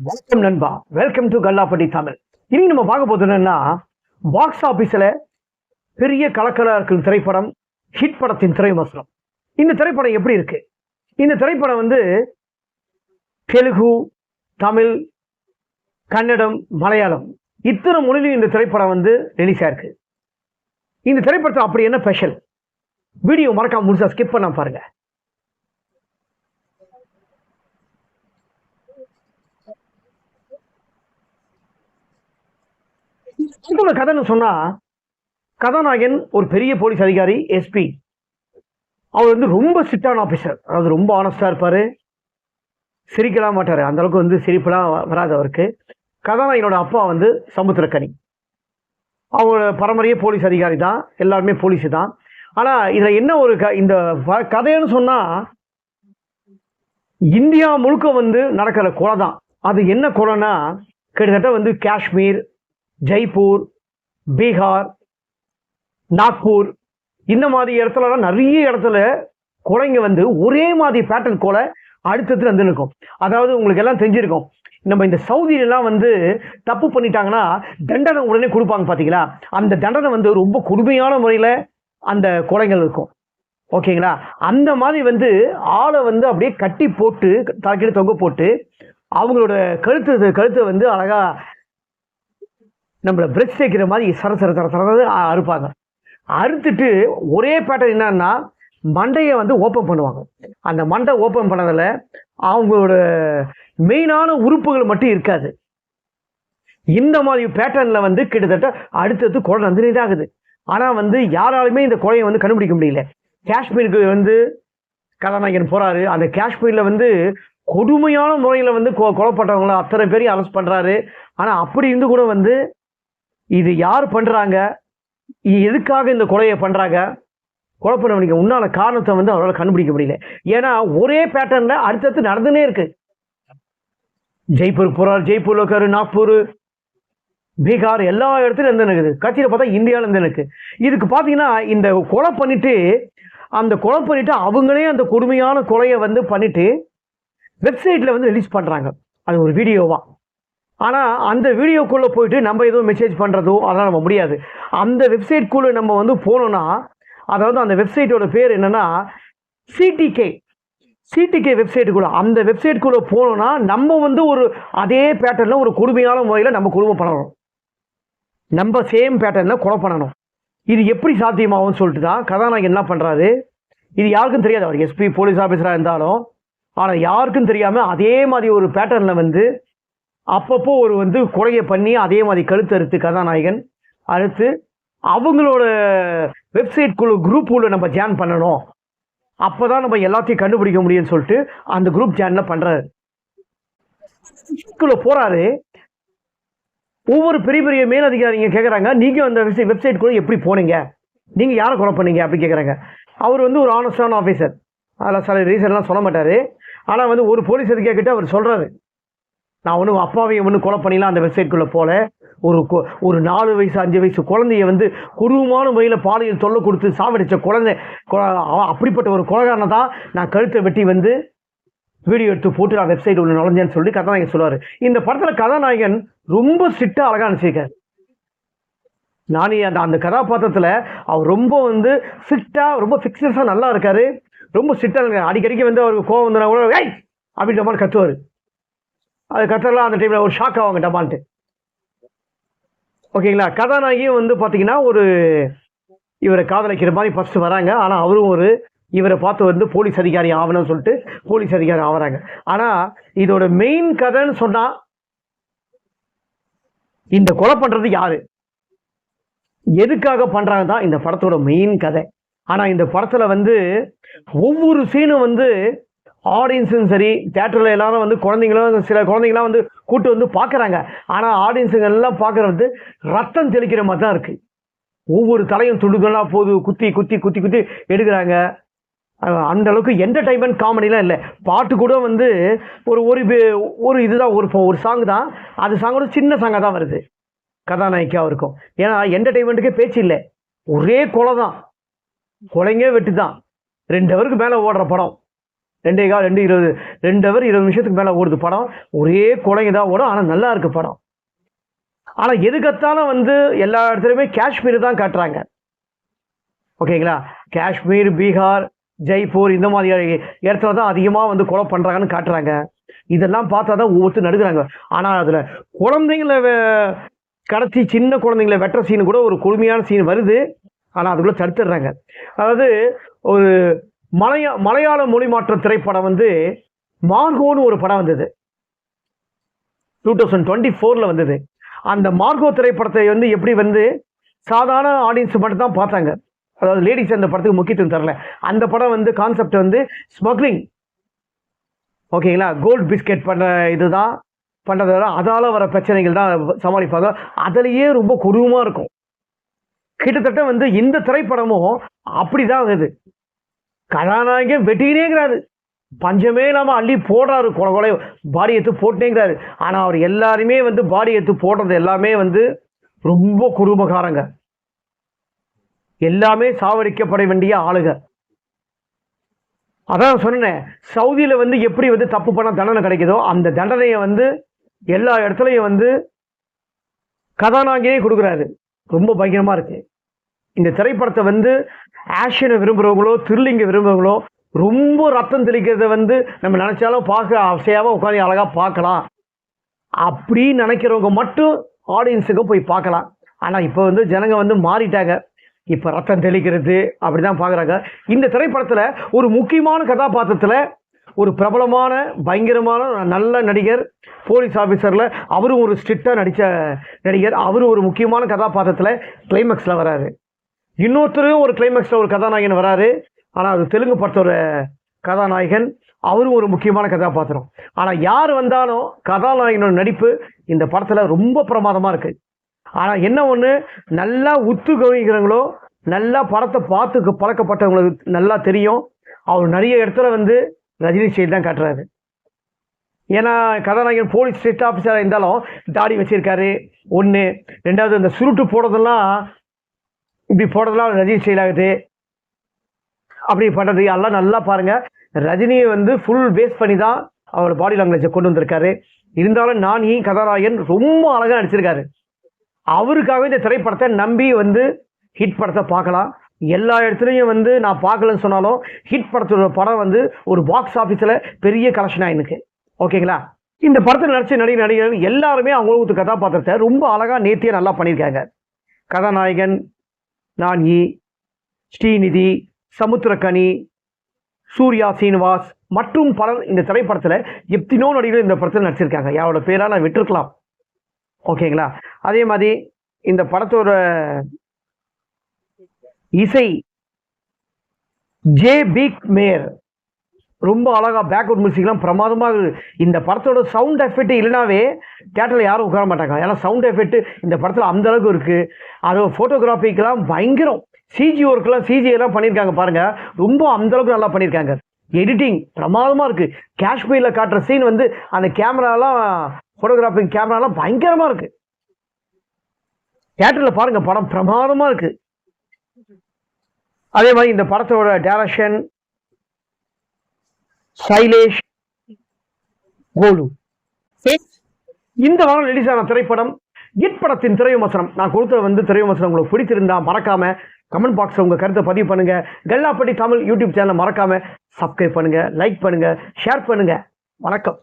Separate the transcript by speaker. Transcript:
Speaker 1: வணக்கம் நண்பா, welcome to Kallapatti Tamil. இனி நம்ம பார்க்க போது என்னன்னா, பாக்ஸ் ஆபீஸ்ல பெரிய கலக்கலா இருக்கும் திரைப்படம் ஹிட் படத்தின் திரைவிமர்சனம். இந்த திரைப்படம் எப்படி இருக்கு? இந்த திரைப்படம் தெலுங்கு, தமிழ், கன்னடம், மலையாளம் இத்தனை மொழியிலும் இந்த திரைப்படம் ரிலீஸ் ஆயிருக்கு. இந்த திரைப்படத்தை அப்படி என்ன ஸ்பெஷல்? வீடியோ மறக்காம முழுசா ஸ்கிப் பண்ண பாருங்க. கதைன்னு சொன்னா, கதாநாயகன் ஒரு பெரிய போலீஸ் அதிகாரி, எஸ்பி. அவர் ரொம்ப ஸ்ட்ரிக்டான ஆபீசர். அதாவது ரொம்ப ஆனஸ்டா இருப்பாரு, சிரிக்கலாம் மாட்டாரு. அந்த அளவுக்கு சிரிப்புலாம் வராது அவருக்கு. கதாநாயகனோட அப்பா சமுத்திரக்கனி. அவங்களோட பரம்பரையே போலீஸ் அதிகாரி தான், எல்லாருமே போலீஸ் தான். ஆனா இதுல என்ன ஒரு இந்த கதைன்னு சொன்னா, இந்தியா முழுக்க நடக்கிற கொலை தான். அது என்ன கொலைன்னா, கிட்டத்தட்ட காஷ்மீர், ஜெய்ப்பூர், பீகார், நாக்பூர் இந்த மாதிரி இடத்துலலாம் நிறைய இடத்துல கொலைங்க ஒரே மாதிரி பேட்டர்ன் கொலை அடுத்தது இருக்கும். அதாவது உங்களுக்கு எல்லாம் தெரிஞ்சிருக்கும், நம்ம இந்த சவுதியிலாம் தப்பு பண்ணிட்டாங்கன்னா தண்டனை உடனே கொடுப்பாங்க பார்த்தீங்களா? அந்த தண்டனை ரொம்ப கொடுமையான முறையில் அந்த கொலைகள் இருக்கும். ஓகேங்களா? அந்த மாதிரி ஆளை அப்படியே கட்டி போட்டு தலைக்கீழ தொங்க போட்டு அவங்களோட கழுத்தை அழகா நம்மள பிரெஷ் சேர்க்கிற மாதிரி சர அறுப்பாங்க. அறுத்துட்டு ஒரே பேட்டர்ன் என்னன்னா, மண்டையை ஓப்பன் பண்ணுவாங்க. அந்த மண்டை ஓப்பன் பண்ணதில் அவங்களோட மெயினான உறுப்புகள் மட்டும் இருக்காது. இந்த மாதிரி பேட்டர்னில் கிட்டத்தட்ட அடுத்தது கொலை நடந்துட்டே ஆகுது. ஆனால் யாராலுமே இந்த கொலையை கண்டுபிடிக்க முடியல. காஷ்மீருக்கு கதாநாயகன் போறாரு. அந்த காஷ்மீரில் கொடுமையான முறையில் கொலைப்பட்டவங்களை அத்தனை பேரையும் அரெஸ்ட் பண்ணுறாரு. ஆனால் அப்படி இருந்து கூட இது யார் பண்ணுறாங்க, எதுக்காக இந்த கொலையை பண்ணுறாங்க, கொலை பண்ணவனுக்கு உன்னால காரணத்தை அவரால் கண்டுபிடிக்க முடியல. ஏன்னா ஒரே பேட்டர்ன்ல அடுத்தடுத்து நடந்துனே இருக்கு. ஜெய்ப்பூர் போறாரு, ஜெய்ப்பூர்ல இருக்காரு, நாக்பூர், பீகார் எல்லா இடத்துலையும் இருக்குது. கட்சியில் பார்த்தா இந்தியாவில இருக்கு. இதுக்கு பார்த்தீங்கன்னா இந்த கொலை பண்ணிட்டு அவங்களே அந்த கொடுமையான கொலையை பண்ணிட்டு வெப்சைட்ல ரிலீஸ் பண்றாங்க. அது ஒரு வீடியோவா. ஆனால் அந்த வீடியோக்குள்ளே போயிட்டு நம்ம எதுவும் மெசேஜ் பண்ணுறதோ அதெல்லாம் நம்ம முடியாது. அந்த வெப்சைட்குள்ளே நம்ம போனோம்னா, அதாவது அந்த வெப்சைட்டோட பேர் என்னென்னா சிடிகே வெப்சைட்டுக்குள்ளே. அந்த வெப்சைட்டுக்குள்ளே போனோம்னா நம்ம ஒரு அதே பேட்டர்னில் ஒரு கொடுமையான முறையில் நம்ம குடும்பம் பண்ணணும். நம்ம சேம் பேட்டர்னில் கொலை பண்ணணும். இது எப்படி சாத்தியமாகும்னு சொல்லிட்டு தான் கதாநாயகன் என்ன பண்ணுறாரு, இது யாருக்கும் தெரியாது. அவர் எஸ்பி போலீஸ் ஆஃபீஸராக இருந்தாலும், ஆனால் யாருக்கும் தெரியாமல் அதே மாதிரி ஒரு பேட்டர்னில் அப்பப்போ ஒரு கொலையை பண்ணி அதே மாதிரி கழுத்து அறுத்து கதாநாயகன் அறுத்து அவங்களோட வெப்சைட் குரூப் உள்ள நம்ம ஜாயின் பண்ணணும். அப்போதான் நம்ம எல்லாத்தையும் கண்டுபிடிக்க முடியும்னு சொல்லிட்டு அந்த குரூப் ஜாயின் பண்றாரு. போறாரு. ஒவ்வொரு பெரிய பெரிய மேலதிகாரிங்க கேட்குறாங்க, நீங்க அந்த வெப்சைட் கூட எப்படி போனீங்க, நீங்க யாரை கொலை பண்ணீங்க அப்படி கேட்குறாங்க. அவர் ஒரு ஆனஸ்டான ஆஃபீஸர். அதில் சில ரீசன்லாம் சொல்ல மாட்டாரு. ஆனால் ஒரு போலீஸ் அதிகாரிகிட்ட அவர் சொல்றாரு, நான் அப்பாவையும் கொலை பண்ணிடலாம் அந்த வெப்சைட்குள்ளே போல. ஒரு 4 வயசு 5 வயசு குழந்தைய கொடூரமான முறையில் பாலியல் தொல்லை கொடுத்து சாவடித்த குழந்தை, அப்படிப்பட்ட ஒரு கொலைகாரனை தான் நான் கழுத்தை வெட்டி வீடியோ எடுத்து போட்டு நான் வெப்சைட் உள்ள நுழைஞ்சேன்னு சொல்லி கதாநாயகன் சொல்லுவார். இந்த படத்தில் கதாநாயகன் ரொம்ப ஸ்ட்ரிக்டாக அழகாக அனுப்பிச்சிருக்காரு. நானே அந்த கதாபாத்திரத்தில் அவர் ரொம்ப ஸ்ட்ரிக்டாக ரொம்ப ஃபிக்ஸஸாக நல்லா இருக்காரு. ரொம்ப ஸ்ட்ரிக்டாக இருக்காரு. அடிக்கடிக்கு அவருக்கு கோவம் வந்தா கூட ஏய் அப்படின்ற மாதிரி கத்துவார். அது கத்தரெல்லாம் அந்த டைமில் ஒரு ஷாக் ஆவாங்க டமான்ட்டு. ஓகேங்களா? கதாநாயகியும் பார்த்தீங்கன்னா இவரை காதலிக்கிற மாதிரி ஃபஸ்ட்டு வராங்க. ஆனால் அவரும் இவரை பார்த்து போலீஸ் அதிகாரி ஆகணும்னு சொல்லிட்டு போலீஸ் அதிகாரி ஆகிறாங்க. ஆனால் இதோட மெயின் கதைன்னு சொன்னால், இந்த கொலை பண்ணுறது யாரு, எதுக்காக பண்ணுறாங்க தான் இந்த படத்தோட மெயின் கதை. ஆனால் இந்த படத்தில் ஒவ்வொரு சீனும் ஆடியன்ஸும் சரி, தேட்டரில் எல்லாரும் குழந்தைங்களும் சில குழந்தைங்களாம் கூட்டு பார்க்குறாங்க. ஆனால் ஆடியன்ஸுங்க எல்லாம் பார்க்குறது ரத்தம் தெளிக்கிற மாதிரி தான் இருக்குது. ஒவ்வொரு தலையும் துண்டுகளாக போது குத்தி குத்தி குத்தி குத்தி எடுக்கிறாங்க. அந்த அளவுக்கு என்டர்டைன்மெண்ட் காமெடிலாம் இல்லை. பாட்டு கூட ஒரு இதுதான் ஒரு சாங் தான். அது சாங்கோட சின்ன சாங்காக தான் வருது கதாநாயகியாக இருக்கும். ஏன்னா என்டர்டைன்மெண்ட்டுக்கே பேச்சு இல்லை. ஒரே கொலை தான், கொலைங்க வெட்டு தான். 2 ஹவருக்கு மேலே ஓடுற படம். 2:15 2:20 2 ஹவர் 20 நிமிஷத்துக்கு மேலே ஓடுது படம். ஒரே கொலைங்க தான் ஓடும், ஆனால் நல்லா இருக்கு படம். ஆனால் எதுக்கத்தாலும் வந்து எல்லா இடத்துலையுமே காஷ்மீர் தான் காட்டுறாங்க. ஓகேங்களா, காஷ்மீர், பீகார், ஜெய்ப்பூர் இந்த மாதிரி இடத்துல தான் அதிகமாக வந்து கொலை பண்ணுறாங்கன்னு காட்டுறாங்க. இதெல்லாம் பார்த்தா தான் ஒவ்வொருத்தரும் நடுக்கிறாங்க. ஆனால் அதில் குழந்தைங்கள கடத்தி சின்ன குழந்தைங்கள வெட்டுற சீனு கூட ஒரு கொடுமையான சீன் வருது. ஆனால் அதுக்குள்ளே தடுத்துடுறாங்க. அதாவது ஒரு மலையாள மொழி மாற்ற திரைப்படம் வந்து மார்கோன்னு ஒரு படம் வந்தது, 2024 வந்தது. அந்த மார்கோ திரைப்படத்தை வந்து எப்படி வந்து சாதாரண ஆடியன்ஸ் மட்டும் தான் பார்த்தாங்க. அதாவது லேடிஸ் அந்த படத்துக்கு முக்கியத்துவம் தரல. அந்த படம் வந்து கான்செப்ட் வந்து ஸ்மக்லிங், ஓகேங்களா, கோல்டு பிஸ்கெட் பண்ண இதுதான் பண்ணுறத, அதால் வர பிரச்சனைகள் தான் சமாளிப்பாங்க. அதுலேயே ரொம்ப கொடூரமாக இருக்கும். கிட்டத்தட்ட வந்து இந்த திரைப்படமும் அப்படி தான் ஆகுது. கதாநாயகன் வெட்டினேங்கிறாரு, பஞ்சமே இல்லாமல் அள்ளி போடுறாரு, கொலை பாடி எடுத்து போட்டேங்கிறாரு. ஆனால் அவர் எல்லாருமே வந்து பாடி எடுத்து போடுறது எல்லாமே வந்து ரொம்ப குடும்பக்காரங்க, எல்லாமே சாவடிக்கப்பட வேண்டிய ஆளுங்க. அதான் சொன்னேன், சவுதியில் வந்து எப்படி வந்து தப்பு பண்ண தண்டனை கிடைக்குதோ அந்த தண்டனையை வந்து எல்லா இடத்துலையும் வந்து கதாநாயகனே கொடுக்குறாரு. ரொம்ப பயங்கரமாக இருக்கு. இந்த திரைப்படத்தை வந்து ஆக்ஷனை விரும்புகிறவங்களோ த்ரில்லிங்கை விரும்புகிறவங்களோ ரொம்ப ரத்தம் தெளிக்கிறத வந்து நம்ம நினச்சாலும் பார்க்க அவசியமாக உட்காந்து அழகாக பார்க்கலாம் அப்படின்னு நினைக்கிறவங்க மட்டும் ஆடியன்ஸுக்கு போய் பார்க்கலாம். ஆனால் இப்போ வந்து ஜனங்க வந்து மாறிட்டாங்க. இப்போ ரத்தம் தெளிக்கிறது அப்படி தான் பார்க்குறாங்க. இந்த திரைப்படத்தில் ஒரு முக்கியமான கதாபாத்திரத்தில் ஒரு பிரபலமான பயங்கரமான நல்ல நடிகர், போலீஸ் ஆஃபீஸரில் அவரும் ஒரு ஸ்ட்ரிக்டாக நடித்த நடிகர், அவரும் ஒரு முக்கியமான கதாபாத்திரத்தில் கிளைமேக்ஸில் வராரு. இன்னொருத்தரும் ஒரு கிளைமேக்ஸில் ஒரு கதாநாயகன் வராரு. ஆனால் அது தெலுங்கு படத்தோட கதாநாயகன், அவரும் ஒரு முக்கியமான கதாபாத்திரம். ஆனால் யார் வந்தாலும் கதாநாயகனோட நடிப்பு இந்த படத்தில் ரொம்ப பிரமாதமாக இருக்குது. ஆனால் என்ன ஒன்று, நல்லா உத்து கவனிக்கிறவங்களோ நல்லா படத்தை பார்த்து பழக்கப்பட்டவங்களுக்கு நல்லா தெரியும், அவர் நிறைய இடத்துல வந்து ரஜினி ஸ்டைல் தான் காட்டுறாரு. ஏன்னா கதாநாயகன் போலீஸ் ஸ்டேட் ஆஃபீஸராக இருந்தாலும் தாடி வச்சிருக்காரு ஒன்று, ரெண்டாவது அந்த சுருட்டு போடுறதெல்லாம் இப்படி போடுறதெல்லாம் ரஜினி ஸ்டைல் ஆகுது. அப்படி பண்ணுறது எல்லாம் நல்லா பாருங்கள். ரஜினியை வந்து ஃபுல் பேஸ் பண்ணி தான் அவரோட பாடி லாங்குவேஜை கொண்டு வந்திருக்காரு. இருந்தாலும் நானி கதாநாயகன் ரொம்ப அழகாக நடிச்சிருக்காரு. அவருக்காக இந்த திரைப்படத்தை நம்பி வந்து ஹிட் படத்தை பார்க்கலாம். எல்லா இடத்துலையும் வந்து நான் பார்க்கலன்னு சொன்னாலும் ஹிட் படத்தோட படம் வந்து ஒரு பாக்ஸ் ஆஃபீஸில் பெரிய கலெக்ஷன் ஆகிருக்கு. ஓகேங்களா, இந்த படத்தில் நடிச்ச நடிகர்கள் எல்லாருமே அவங்களுக்கு கதாபாத்திரத்தை ரொம்ப அழகாக நேர்த்தியாக நல்லா பண்ணியிருக்காங்க. கதாநாயகன் நானி, ஸ்ரீநிதி, சமுத்திரக்கனி, சூர்யா சீனிவாஸ் மற்றும் பலர் இந்த திரைப்படத்தில் எத்தனோ நடிகர்கள் இந்த படத்தில் நடிச்சிருக்காங்க. யாரோட பேராக நான் விட்டுருக்கலாம். ஓகேங்களா, அதே மாதிரி இந்த படத்தோட இசை ஜே பீக் மேயர் ரொம்ப அழகாக, பேக்வர்ட் மியூசிக்லாம் பிரமாதமாக இருக்குது. இந்த படத்தோட சவுண்ட் எஃபெக்ட் இல்லைனாவே தியேட்டரில் யாரும் உட்கார மாட்டாங்க. ஏன்னா சவுண்ட் எஃபெக்ட் இந்த படத்தில் அந்த அளவுக்கு இருக்குது. அது ஃபோட்டோகிராஃபிக்கெலாம் பயங்கரம், சிஜி ஒர்க்கெலாம் சிஜியெல்லாம் பண்ணியிருக்காங்க பாருங்கள், ரொம்ப அந்தளவுக்கு நல்லா பண்ணியிருக்காங்க. எடிட்டிங் பிரமாதமாக இருக்குது. காஷ்மீரில் காட்டுற சீன் வந்து அந்த கேமராலாம் ஃபோட்டோகிராஃபிக் கேமராலாம் பயங்கரமாக இருக்குது. தியேட்டரில் பாருங்கள், படம் பிரமாதமாக இருக்குது. அதே மாதிரி இந்த படத்தோட டைரக்ஷன் சைலேஷ் கோலு. இந்த வாரம் ரிலீஸ் ஆன திரைப்படம் ஹிட் படத்தின் திரை விமர்சனம். நான் கொடுத்த வந்து திரை விமர்சனம் உங்களுக்கு பிடிச்சிருந்தா மறக்காம கமெண்ட் பாக்ஸில் உங்கள் கருத்தை பதிவு பண்ணுங்க. கல்லாப்பட்டி தமிழ் யூடியூப் சேனலை மறக்காம சப்ஸ்கிரைப் பண்ணுங்க, லைக் பண்ணுங்க, ஷேர் பண்ணுங்க. வணக்கம்.